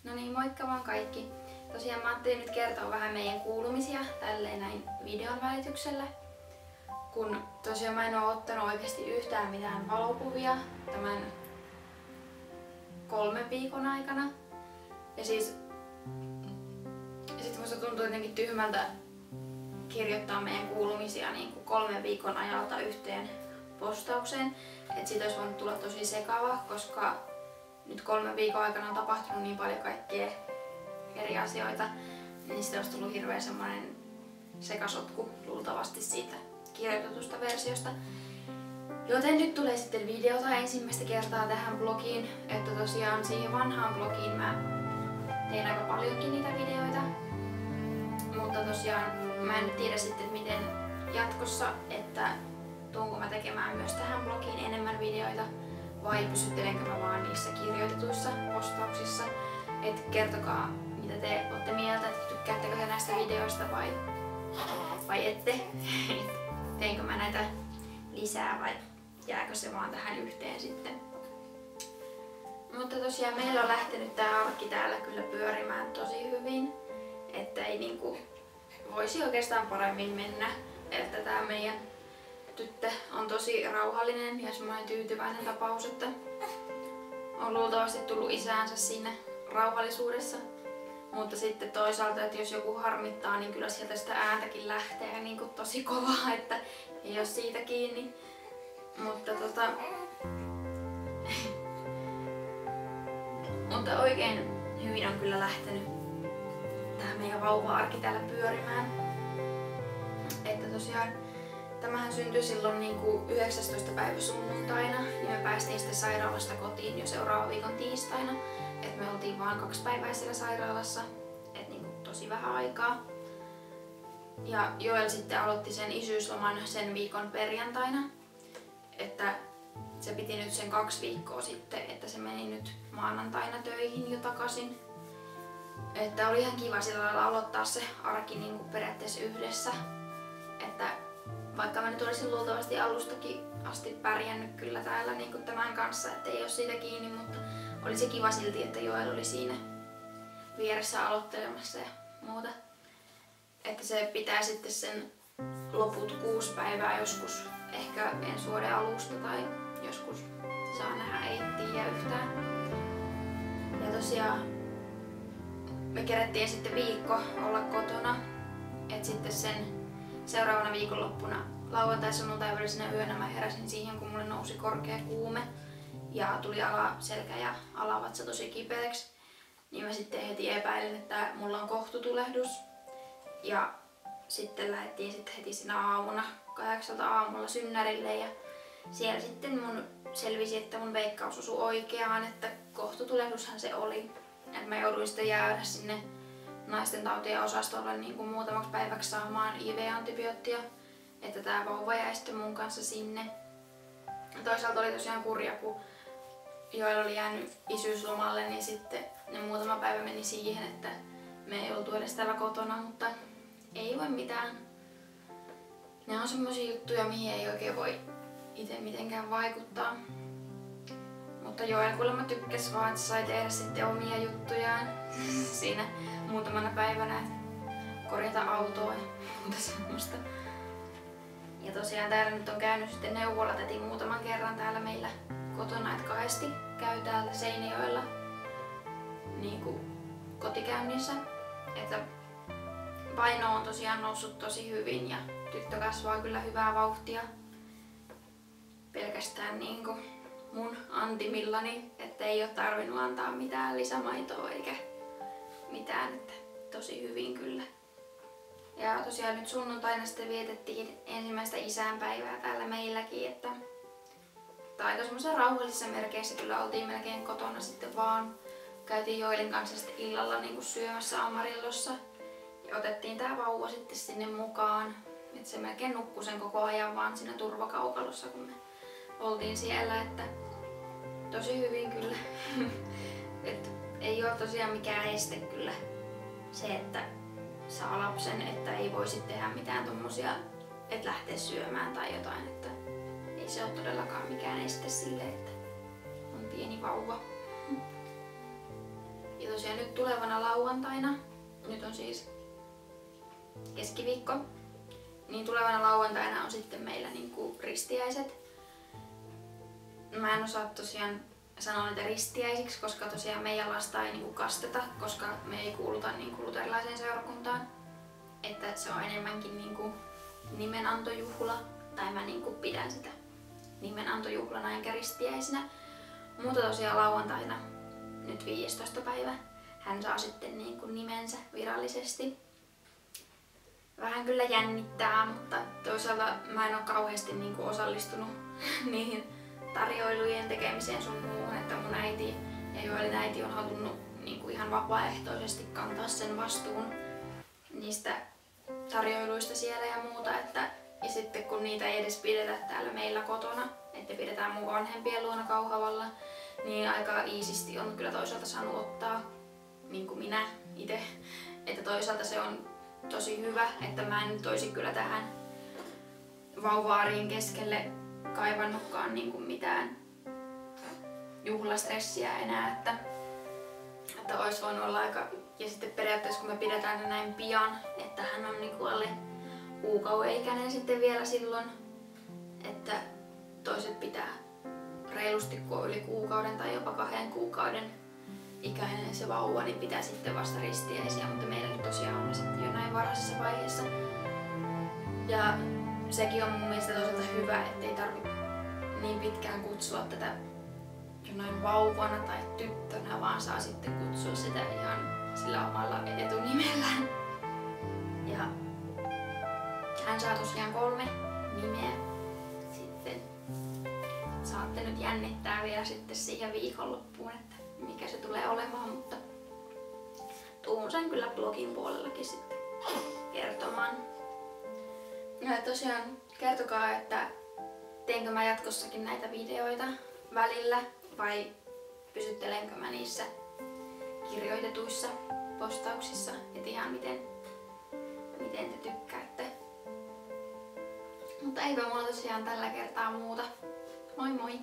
No niin, moikka vaan kaikki. Tosiaan mä ajattelin nyt kertoa vähän meidän kuulumisia tälleen näin videon välityksellä. Kun tosiaan mä en oo ottanut oikeasti yhtään mitään valokuvia tämän 3 viikon aikana. Ja siis sit musta tuntuu jotenkin tyhmältä kirjoittaa meidän kuulumisia niin kuin 3 viikon ajalta yhteen postaukseen. Et siitä olisi voinut tulla tosi sekava, koska nyt 3 viikon aikana on tapahtunut niin paljon kaikkea eri asioita, niin siitä olisi tullut hirveän semmoinen sekasotku luultavasti siitä kirjoitetusta versiosta. Joten nyt tulee sitten videota ensimmäistä kertaa tähän blogiin, että tosiaan siihen vanhaan blogiin mä tein aika paljonkin niitä videoita. Mutta tosiaan mä en tiedä sitten, että miten jatkossa, että tuunko mä tekemään myös tähän blogiin enemmän videoita vai pysyttelenkö mä vaan niissä kirjoitetuissa postauksissa. Et kertokaa, mitä te olette mieltä, että tykkäättekö te näistä videoista vai ette. Teinkö mä näitä lisää vai jääkö se vaan tähän yhteen sitten. Mutta tosiaan meillä on lähtenyt tää arkki täällä kyllä pyörimään tosi hyvin. Että ei niinku voisi oikeastaan paremmin mennä. Että tää meidän tyttö on tosi rauhallinen ja semmoinen tyytyväinen tapaus, että on luultavasti tullut isäänsä siinä rauhallisuudessa. Mutta sitten toisaalta, että jos joku harmittaa, niin kyllä sieltä sitä ääntäkin lähtee niin kuin tosi kovaa, että ei ole siitä kiinni. Mutta mutta oikein hyvin on kyllä lähtenyt tää meidän vauva-arki täällä pyörimään. Että tosiaan tämähän syntyi silloin niinku 19. päivä sunnuntaina ja me päästiin sitten sairaalasta kotiin jo seuraavan viikon tiistaina. Et me oltiin vaan 2 päivää siellä sairaalassa, et niinku tosi vähän aikaa. Ja Joel sitten aloitti sen isyysloman sen viikon perjantaina. Että se piti nyt sen 2 viikkoa sitten, että se meni nyt maanantaina töihin jo takaisin. Että oli ihan kiva sillä lailla aloittaa se arki niinku periaatteessa yhdessä. Että vaikka mä nyt olisin luultavasti alustakin asti pärjännyt kyllä täällä niinku tämän kanssa, ettei oo siitä kiinni, mutta oli se kiva silti, että Joel oli siinä vieressä aloittelemassa ja muuta. Että se pitää sitten sen loput 6 päivää joskus, ehkä ensi vuoden alusta tai joskus saa nähdä, ei tiedä yhtään. Ja tosiaan me kerättiin sitten viikko olla kotona, että sitten sen seuraavana viikonloppuna lauantai-sunnuntai välisenä yönä mä heräsin siihen, kun mulle nousi korkea kuume ja tuli alaselkä ja alavatsa tosi kipeäksi. Niin mä sitten heti epäilin, että mulla on kohtutulehdus. Ja sitten lähdettiin sitten heti siinä aamuna 8 aamulla synnärille ja siellä sitten mun selvisi, että mun veikkaus osui oikeaan, että kohtutulehdushan se oli. Et mä jouduin sitten jäädä sinne naisten tautien osastolla niin kuin muutamaksi päiväksi saamaan IV-antibioottia, että tää vauva jäi sitten mun kanssa sinne. Toisaalta oli tosiaan kurja, kun Joel oli jäänyt isyyslomalle, niin sitten ne muutama päivä meni siihen, että me ei oltu edes täällä kotona, mutta ei voi mitään. Ne on semmosia juttuja, mihin ei oikein voi itse mitenkään vaikuttaa. Mutta Joel kuulemma tykkäs vaan, että sai tehdä sitten omia juttujaan siinä muutamana päivänä, korjata autoa ja muuta semmoista. Ja tosiaan täällä nyt on käynyt sitten neuvolatäti muutaman kerran täällä meillä kotona, että kahdesti käy täällä Seinäjoella niin kuin kotikäynnissä. Että paino on tosiaan noussut tosi hyvin ja tyttö kasvaa kyllä hyvää vauhtia. Pelkästään niin kuin mun antimillani, että ei ole tarvinnut antaa mitään lisämaitoa eikä mitään, että tosi hyvin kyllä. Ja tosiaan nyt sunnuntaina sitten vietettiin ensimmäistä isänpäivää täällä meilläkin, että aika semmoisessa rauhallisissa merkeissä kyllä oltiin melkein kotona sitten vaan. Käytiin Joelin kanssa sitten illalla niin kuin syömässä Amarillossa ja otettiin tää vauva sitten sinne mukaan. Et se melkein nukkui sen koko ajan vaan siinä turvakaukalossa, kun me oltiin siellä, että tosi hyvin kyllä. Et ei ole tosiaan mikään este kyllä se, että saa lapsen, että ei voisi tehdä mitään tommosia, että lähtee syömään tai jotain, että ei se ole todellakaan mikään este sille, että on pieni vauva. Ja Ja tosiaan nyt tulevana lauantaina, nyt on siis keskiviikko, niin tulevana lauantaina on sitten meillä niinku ristiäiset. Mä en osaa tosiaan sanoa niitä ristiäisiksi, koska tosiaan meidän lasta ei niinku kasteta, koska me ei kuuluta niinku luterilaiseen seurakuntaan. Että se on enemmänkin niinku nimenantojuhla, tai mä niinku pidän sitä nimenantojuhlana enkä ristiäisenä. Mutta tosiaan lauantaina, nyt 15. päivä, hän saa sitten niinku nimensä virallisesti. Vähän kyllä jännittää, mutta toisaalta mä en ole kauheasti niinku osallistunut niihin tarjoilujen tekemiseen sun muuhun, että mun äiti ja Joelin äiti on halunnut niinku ihan vapaaehtoisesti kantaa sen vastuun niistä tarjoiluista siellä ja muuta, ja sitten kun niitä ei edes pidetä täällä meillä kotona, että pidetään mun vanhempien luona Kauhavalla, niin aika iisisti on kyllä toisaalta saanut ottaa, niin kuin minä itse, että toisaalta se on tosi hyvä, että mä en nyt olisi kyllä tähän vauva-arjen keskelle kaivannutkaan niin kuin mitään juhlastressiä enää, että olisi voinut olla aika. Ja sitten periaatteessa kun me pidetään ne näin pian, että hän on niin kuin alle kuukauden ikäinen sitten vielä silloin, että toiset pitää reilusti kun on yli kuukauden tai jopa 2 kuukauden ikäinen se vauva, niin pitää sitten vasta ristiäisiä, mutta meillä nyt tosiaan on ne sitten jo näin varhaisessa vaiheessa. Ja sekin on mun mielestä toisaalta hyvä, ettei tarvitse niin pitkään kutsua tätä jonain vauvana tai tyttönä, vaan saa sitten kutsua sitä ihan sillä omalla etunimellään. Ja hän saa tosiaan 3 nimeä. Sitten saatte nyt jännittää vielä sitten siihen viikonloppuun, että mikä se tulee olemaan, mutta tuun sen kyllä blogin puolellakin sitten kertomaan. Ja tosiaan kertokaa, että teenkö mä jatkossakin näitä videoita välillä vai pysyttelenkö mä niissä kirjoitetuissa postauksissa, et ihan miten te tykkäätte. Mutta eipä mulla tosiaan tällä kertaa muuta. Moi moi!